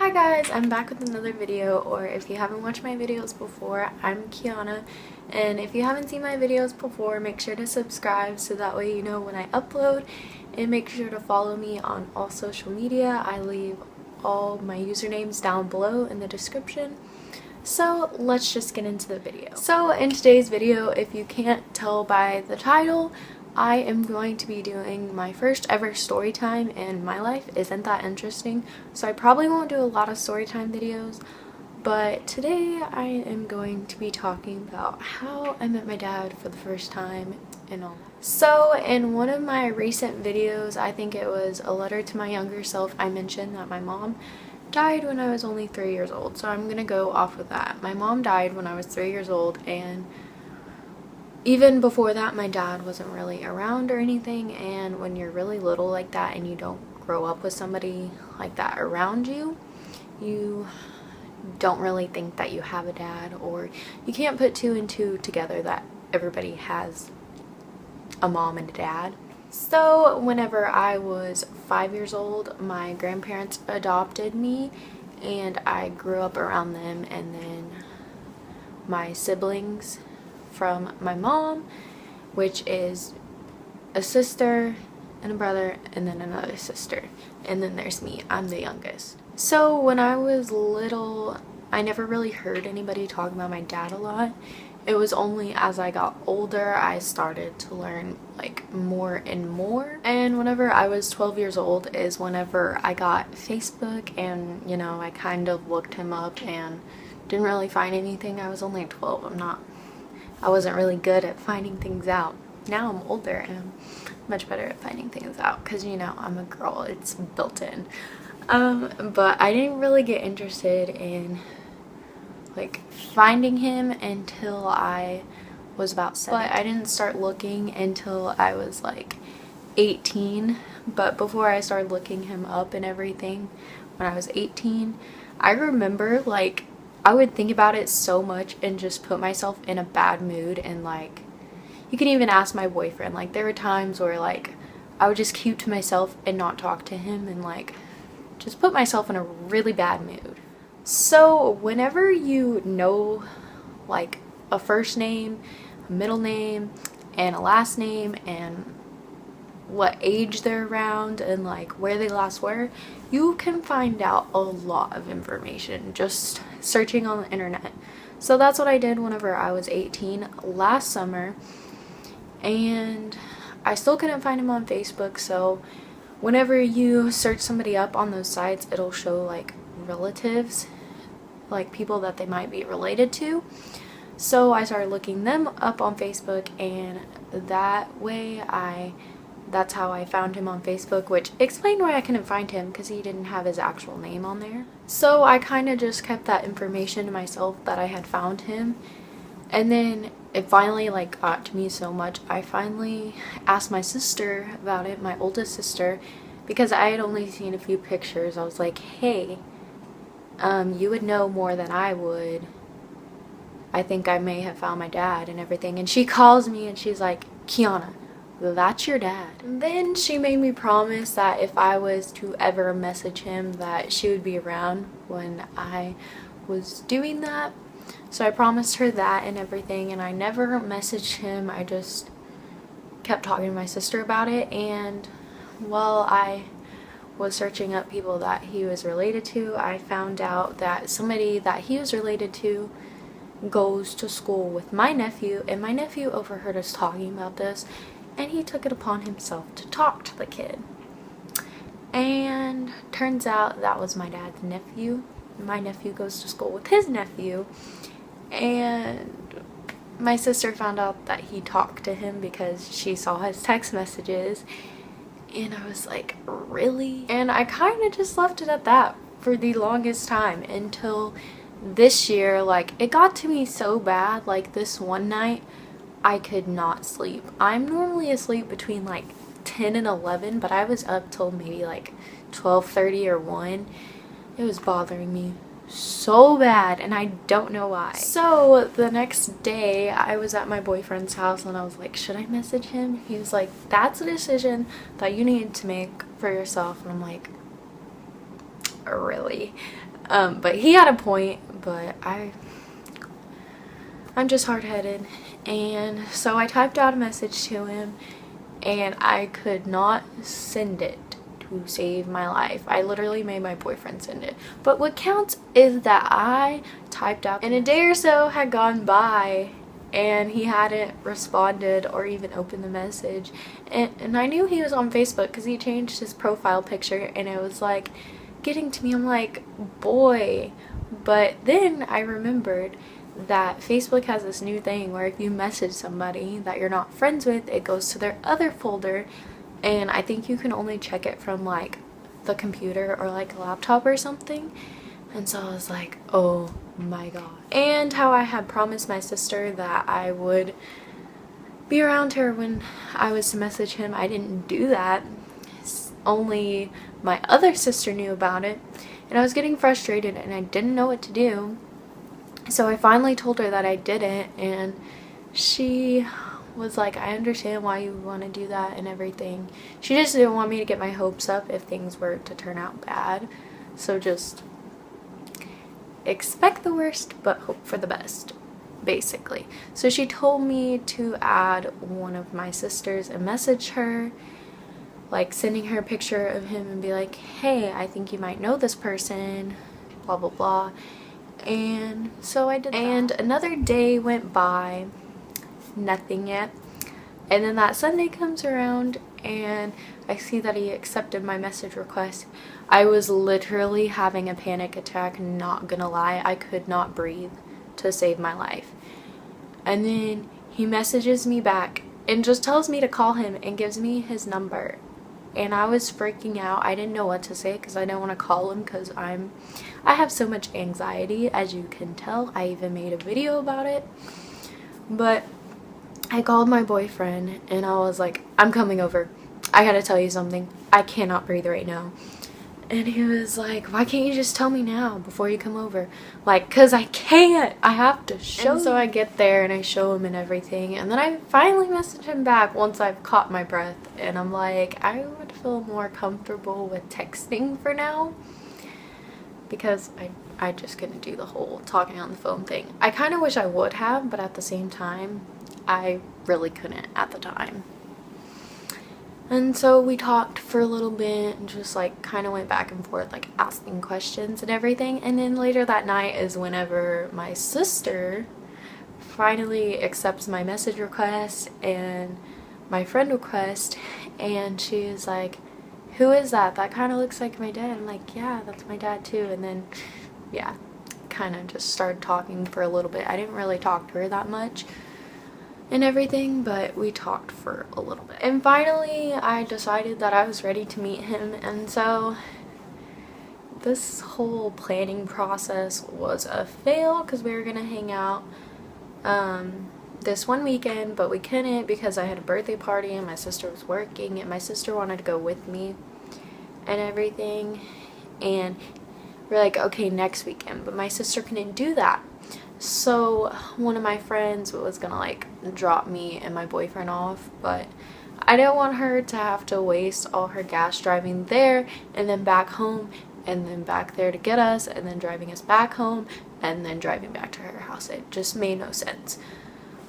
Hi guys, I'm back with another video, or if you haven't watched my videos before, I'm Kiana, and if you haven't seen my videos before, make sure to subscribe so that way you know when I upload, and make sure to follow me on all social media. I leave all my usernames down below in the description. So let's just get into the video. So in today's video, if you can't tell by the title, I am going to be doing my first ever story time, and my life isn't that interesting, so I probably won't do a lot of story time videos, but today I am going to be talking about how I met my dad for the first time and all that. So in one of my recent videos, I think it was a letter to my younger self, I mentioned that my mom died when I was only 3 years old, so I'm gonna go off of that. My mom died when I was 3 years old, and even before that my dad wasn't really around or anything, and when you're really little like that and you don't grow up with somebody like that around you, you don't really think that you have a dad, or you can't put two and two together that everybody has a mom and a dad. So whenever I was 5 years old, my grandparents adopted me and I grew up around them, and then my siblings from my mom, which is a sister and a brother and then another sister, and then there's me. I'm the youngest. So when I was little, I never really heard anybody talk about my dad a lot. It was only as I got older I started to learn like more and more, and whenever I was 12 years old is whenever I got Facebook, and you know, I kind of looked him up and didn't really find anything. I was only 12. I wasn't really good at finding things out. Now I'm older and I'm much better at finding things out because, you know, I'm a girl, it's built in. But I didn't really get interested in like finding him until I was about 7. But I didn't start looking until I was like 18. But before I started looking him up and everything, when I was 18, I remember like I would think about it so much and just put myself in a bad mood, and like you can even ask my boyfriend, like there were times where like I would just keep to myself and not talk to him and like just put myself in a really bad mood. So whenever you know like a first name, a middle name, and a last name, and what age they're around and like where they last were, you can find out a lot of information just searching on the internet. So that's what I did whenever I was 18 last summer, and I still couldn't find him on Facebook. So whenever you search somebody up on those sites, it'll show like relatives, like people that they might be related to. So I started looking them up on Facebook, and that way that's how I found him on Facebook, which explained why I couldn't find him, because he didn't have his actual name on there. So I kind of just kept that information to myself that I had found him, and then it finally like got to me so much, I finally asked my sister about it, my oldest sister, because I had only seen a few pictures. I was like, hey, you would know more than I would. I think I may have found my dad and everything. And she calls me and she's like, Kiana, that's your dad. And then she made me promise that if I was to ever message him, that she would be around when I was doing that. So I promised her that and everything, and I never messaged him. I just kept talking to my sister about it, and while I was searching up people that he was related to, I found out that somebody that he was related to goes to school with my nephew, and my nephew overheard us talking about this, and he took it upon himself to talk to the kid. And turns out that was my dad's nephew. My nephew goes to school with his nephew, and my sister found out that he talked to him because she saw his text messages, and I was like, really? And I kind of just left it at that for the longest time until this year. Like it got to me so bad, like this one night I could not sleep. I'm normally asleep between like 10 and 11, but I was up till maybe like 12:30 or 1. It was bothering me so bad, and I don't know why. So the next day I was at my boyfriend's house, and I was like, should I message him? He was like, that's a decision that you need to make for yourself. And I'm like, really? But he had a point, but I'm just hard-headed. And so I typed out a message to him, and I could not send it to save my life. I literally made my boyfriend send it. But what counts is that I typed out, and a day or so had gone by and he hadn't responded or even opened the message. And I knew he was on Facebook because he changed his profile picture, and it was like getting to me. I'm like, boy. But then I remembered that Facebook has this new thing where if you message somebody that you're not friends with, it goes to their other folder, and I think you can only check it from like the computer or like a laptop or something. And so I was like, oh my god. And how I had promised my sister that I would be around her when I was to message him, I didn't do that. Only my other sister knew about it, and I was getting frustrated and I didn't know what to do. So I finally told her that I didn't, and she was like, I understand why you want to do that and everything. She just didn't want me to get my hopes up if things were to turn out bad. So just expect the worst but hope for the best, basically. So she told me to add one of my sisters and message her, like sending her a picture of him and be like, hey, I think you might know this person, blah blah blah. And so I did that. And another day went by, nothing yet. And then that Sunday comes around and I see that he accepted my message request. I was literally having a panic attack, not gonna lie. I could not breathe to save my life. And then he messages me back and just tells me to call him and gives me his number. And I was freaking out. I didn't know what to say because I didn't want to call him because I have so much anxiety, as you can tell. I even made a video about it. But I called my boyfriend and I was like, I'm coming over. I gotta tell you something. I cannot breathe right now. And he was like, why can't you just tell me now before you come over? Like, cause I can't. I have to show you. So I get there and I show him and everything. And then I finally message him back once I've caught my breath. And I'm like, I would feel more comfortable with texting for now. Because I just couldn't do the whole talking on the phone thing. I kind of wish I would have, but at the same time, I really couldn't at the time. And so we talked for a little bit and just like kind of went back and forth, like asking questions and everything. And then later that night is whenever my sister finally accepts my message request and my friend request, and she's like, who is that? That kind of looks like my dad. I'm like, yeah, that's my dad too. And then yeah, kind of just started talking for a little bit. I didn't really talk to her that much and everything, but we talked for a little bit. And finally I decided that I was ready to meet him, and so this whole planning process was a fail because we were gonna hang out this one weekend, but we couldn't because I had a birthday party and my sister was working, and my sister wanted to go with me and everything, and we're like, okay, next weekend, but my sister couldn't do that. So one of my friends was gonna like drop me and my boyfriend off, but I didn't want her to have to waste all her gas driving there and then back home and then back there to get us and then driving us back home and then driving back to her house. It just made no sense.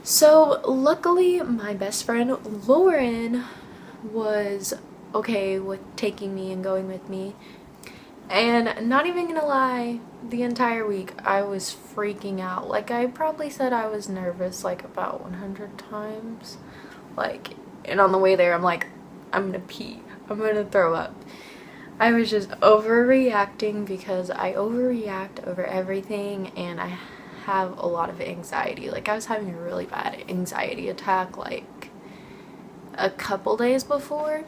So luckily my best friend Lauren was okay with taking me and going with me. And not even gonna lie, the entire week I was freaking out. Like, I probably said I was nervous like about 100 times. Like, and on the way there I'm like, I'm gonna pee, I'm gonna throw up. I was just overreacting because I overreact over everything, and I have a lot of anxiety. Like, I was having a really bad anxiety attack like a couple days before.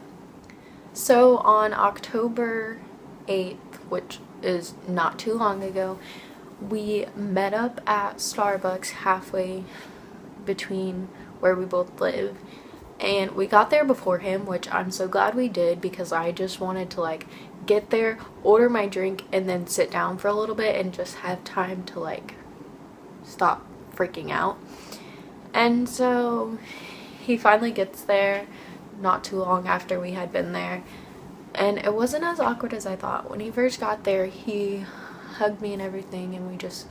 So on October 8th, which is not too long ago, we met up at Starbucks halfway between where we both live, and we got there before him, which I'm so glad we did because I just wanted to like get there, order my drink, and then sit down for a little bit and just have time to like stop freaking out. And so he finally gets there not too long after we had been there. And it wasn't as awkward as I thought. When he first got there, he hugged me and everything, and we just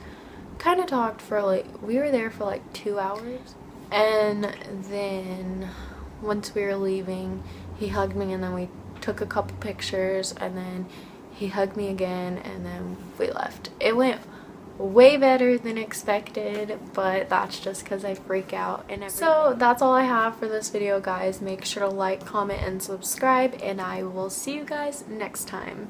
kind of talked for like, we were there for like 2 hours. And then once we were leaving, he hugged me, and then we took a couple pictures, and then he hugged me again, and then we left. It went way better than expected, but that's just because I freak out and everything. So that's all I have for this video, guys. Make sure to like, comment, and subscribe, and I will see you guys next time.